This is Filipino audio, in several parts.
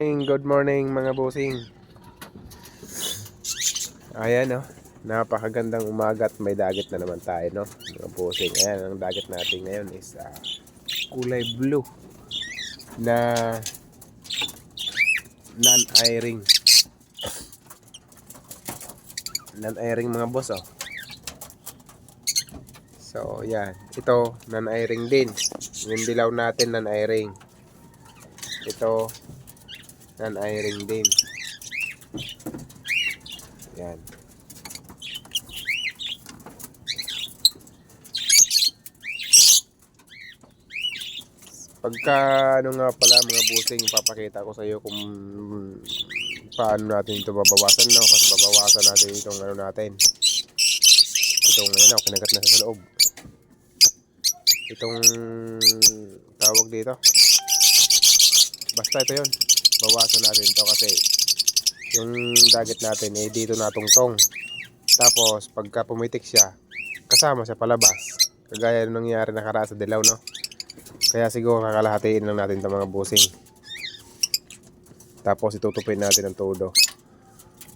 Good morning mga bossing. Ayan no, napakagandang umaga at may dagat na naman tayo no mga bossing. Ayan, ang dagat natin ngayon is kulay blue na non-airing. Non-airing mga boss oh. So yan, ito non-airing din. Yung dilaw natin non-airing. Ito non-airing din. Yan. Pagka ano nga pala mga bossing, papakita ko sa iyo kung paano natin ito babawasan no, kasi babawasan natin itong ano natin. Itong ano, kinagat na sa loob. Itong tawag dito. Basta ito 'yon. Bawasan natin ito kasi yung dagat natin eh dito natungtong. Tapos pagka pumitik siya, kasama siya palabas. Kagaya ng nangyari nakaraan sa dilaw no. Kaya siguro kakalahatiin lang natin itong mga busing. Tapos itutupin natin ang todo.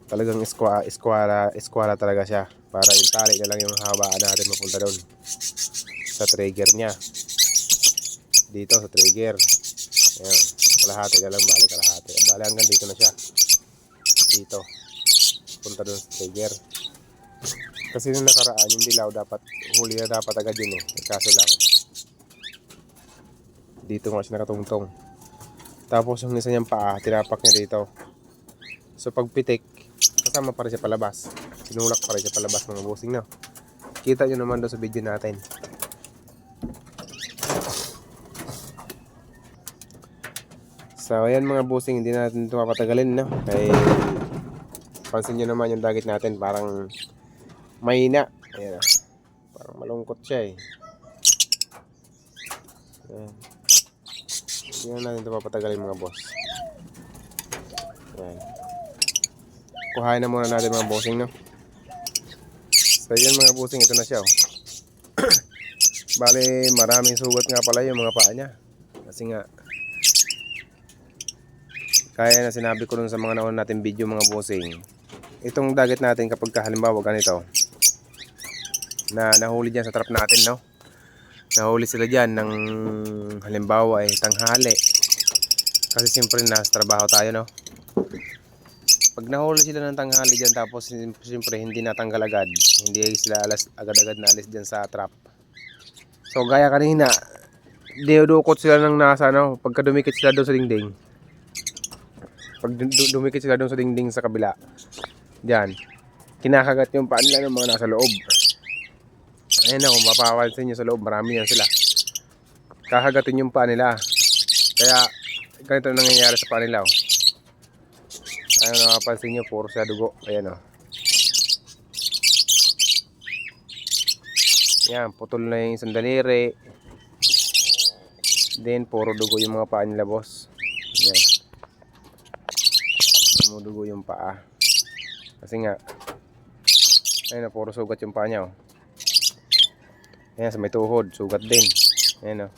Talagang eskwala talaga siya. Para yung tali na lang yung habaan natin mapunta doon. Sa trigger niya. Dito sa trigger. Ayan. Kalahati na lang, bali kalahati. Bali hanggang dito na siya. Dito. Punta doon sa trigger. Kasi nung nakaraan, yung dilaw dapat, huli na dapat agad yun eh. Kaso lang. Dito nga siya nakatungtong. Tapos yung isa niyang paa, tinapak niya dito. So pag pitik, kasama pa rin siya palabas. Sinulak pa rin siya palabas mga bossing na. Kita nyo naman doon sa video natin. So ayan mga bossing, hindi natin ito mapatagalin no. Kaya pansin nyo naman yung dagat natin, parang mahina. Ayan, parang malungkot siya eh. Ayan. Hindi natin ito papatagalin mga boss. Ayan. Kuhain na muna natin mga bossing no. So yan mga bossing, ito na siya oh. Bale maraming sugat nga pala yung mga paa niya. Kasi nga kaya na sinabi ko dun sa mga nauna natin video mga bossing. Itong dagat natin kapag halimbawa ganito na nahuli dyan sa trap natin no. Nahuli sila dyan ng halimbawa ay tanghali. Kasi siyempre nasa trabaho tayo no. Pag nahuli sila ng tanghali dyan tapos siyempre hindi natanggal agad, hindi sila agad-agad na alis dyan sa trap. So gaya kanina, dinudukot sila ng nasa no, pagka dumikit sila doon sa dingding. Pag dumikit sila doon sa dingding sa kabila, dyan, kinakagat yung paa nila ng mga nasa loob. Ayan na, kung mapapansin nyo sa loob, marami yan sila. Kakagatin yung paa nila. Kaya ganito nangyayari sa paa nila oh. Ayun, napapansin nyo, puro siya dugo. Ayan o. Yan, putol na yung isang daliri. Then, puro dugo yung mga paa nila, boss. Yan. Dumudugo yung paa. Kasi nga, ayun o, puro sugat yung paa niya o. Ayan, sa may tuhod, sugat din. Ayan o.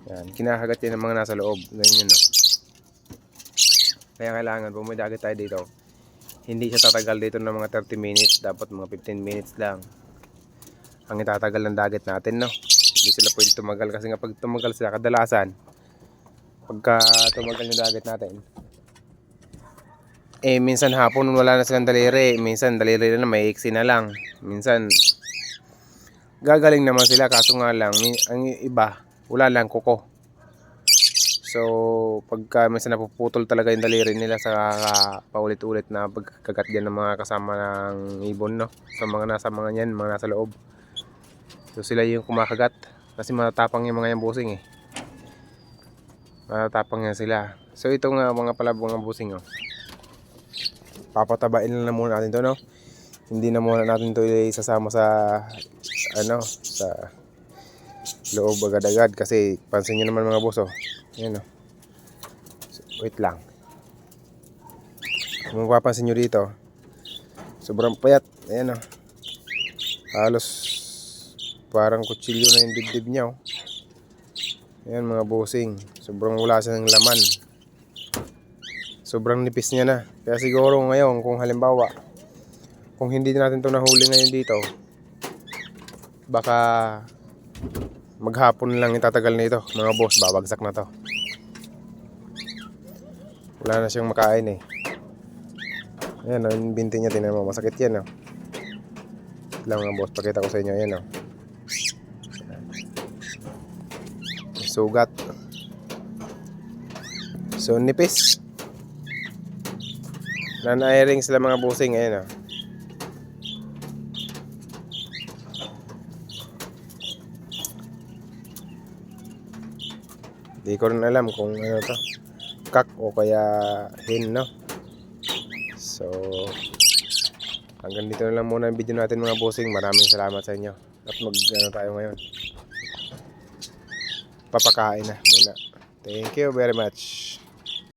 Yan, kinakagat yan ng mga nasa loob. Ganyan o. Kaya kailangan, kung may dagat tayo dito, hindi siya tatagal dito ng mga 30 minutes. Dapat mga 15 minutes lang ang itatagal ng dagat natin, no? Hindi sila pwede tumagal kasi nga pag tumagal sila, kadalasan pagka tumagal yung dagat natin, eh minsan hapon wala na silang daliri, minsan daliri na may iksi na lang, minsan gagaling naman sila kaso nga lang ang iba wala lang kuko. So pagka minsan napuputol talaga yung daliri nila sa paulit-ulit na pagkagat dyan ng mga kasama ng ibon, no? Sa mga nasa mga yan, mga nasa loob. So sila yung kumakagat kasi matatapang yung mga yan busing eh. Matatapang yan sila. So ito nga mga pala mga busing oh. Papatabain lang muna natin to, no? Hindi na muna natin to isasama sa ano, sa loob agad-agad kasi pansin nyo naman mga boss oh. Ayan oh. So, wait lang. Kung mapapansin nyo dito, sobrang payat. Ayan oh. Halos parang kutsilyo na yung dibdib niya oh. Ayan mga bossing, sobrang wala siya ng laman. Sobrang nipis niya na. Kaya siguro ngayon, kung halimbawa, kung hindi natin ito nahuli ngayon dito, baka maghapon lang itatagal nito, mga boss, babagsak na to. Wala na siyang makain eh. Ayan, yung binti niya, tinan mo, masakit yan, oh. Lang mga boss, pakita ko sa inyo, ayan, oh. Sugat. So, nipis. Non-airing sila mga bossing, ayan, oh. Di ko rin alam kung ano to, kak o kaya hen, no? So, hanggang dito na lang muna ang video natin mga bossing. Maraming salamat sa inyo. At ano tayo ngayon, papakain na muna. Thank you very much.